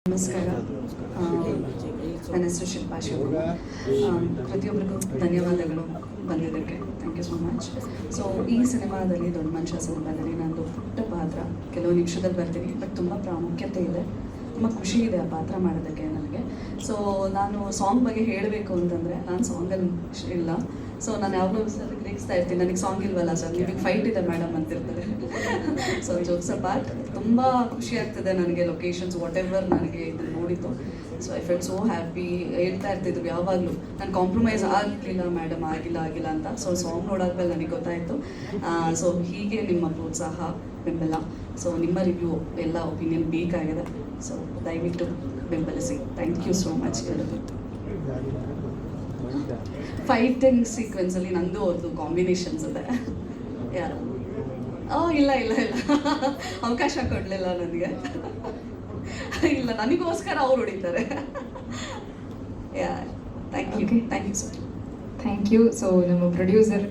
ನಮಸ್ಕಾರ. ನನ್ನ ಹೆಸರು ಶಿಲ್ಪಾ ಶಿವಕುಮಾರ್. ಪ್ರತಿಯೊಬ್ಬರಿಗೂ ಧನ್ಯವಾದಗಳು ಬಂದಿದ್ದಕ್ಕೆ. Thank you so much. So ಈ ಸಿನಿಮಾದಲ್ಲಿ ದೊಡ್ಡ ಮನುಷ್ಯ ಸಿನಿಮಾದಲ್ಲಿ ನಂದು ಪುಟ್ಟ ಪಾತ್ರ, ಕೆಲವು ನಿಮಿಷದಲ್ಲಿ ಬರ್ತೀನಿ, ಬಟ್ ತುಂಬ ಪ್ರಾಮುಖ್ಯತೆ ಇದೆ, ತುಂಬ ಖುಷಿ ಇದೆ ಆ ಪಾತ್ರ ಮಾಡೋದಕ್ಕೆ ನನಗೆ. ಸೊ ನಾನು ಸಾಂಗ್ ಬಗ್ಗೆ ಹೇಳಬೇಕು ಅಂತಂದರೆ ನಾನು ಸಾಂಗಲ್ಲಿ ಇಲ್ಲ. ಸೊ ನಾನು ಯಾವಾಗಲೂ ಸರ್ ರೇಗಿಸ್ತಾ ಇರ್ತೀನಿ, ನನಗೆ ಸಾಂಗ್ ಇಲ್ವಲ್ಲ ಸರ್, ನಿಮಗೆ ಫೈಟ್ ಇದೆ ಮೇಡಮ್ ಅಂತಿರ್ತಾರೆ. ಸೊ ಜೋಕ್ಸ್ ಪಾರ್ಟ್ ತುಂಬ ಖುಷಿ ಆಗ್ತದೆ ನನಗೆ. ಲೊಕೇಶನ್ಸ್ ವಾಟ್ ಎವರ್ ನನಗೆ ಇದನ್ನು ನೋಡಿದ್ದು, so I felt so happy. ಹೇಳ್ತಾ ಇರ್ತಿದ್ರು ಯಾವಾಗಲೂ, ನಾನು ಕಾಂಪ್ರಮೈಸ್ ಆಗಲಿಲ್ಲ ಮೇಡಮ್, ಆಗಿಲ್ಲ ಅಂತ. ಸೊ ಸಾಂಗ್ ನೋಡಾದ್ಮೇಲೆ ನನಗೆ ಗೊತ್ತಾಯಿತು. ಸೊ ಹೀಗೆ ನಿಮ್ಮ ಪ್ರೋತ್ಸಾಹ, ಬೆಂಬಲ, ಸೊ ನಿಮ್ಮ ರಿವ್ಯೂ ಎಲ್ಲ ಒಪಿನಿಯನ್ ಬೇಕಾಗಿದೆ. ಸೊ ದಯವಿಟ್ಟು ಬೆಂಬಲಿಸಿ. ಥ್ಯಾಂಕ್ ಯು ಸೋ ಮಚ್ ಎಲ್ಲರಿಗೂ. ಫೈಟಿಂಗ್ ಸೀಕ್ವೆನ್ಸಲ್ಲಿ ನಂದು ಅವ್ರದ್ದು ಕಾಂಬಿನೇಷನ್ಸ್ ಇದೆ. ಯಾರು ಇಲ್ಲ ಅವಕಾಶ ಕೊಡಲಿಲ್ಲ ನನಗೆ. ಇಲ್ಲ, ನನಗೋಸ್ಕರ ಅವ್ರು ಹೊಡಿತಾರೆ. Thank you so much. Thank you. So ನಮ್ಮ ಪ್ರೊಡ್ಯೂಸರ್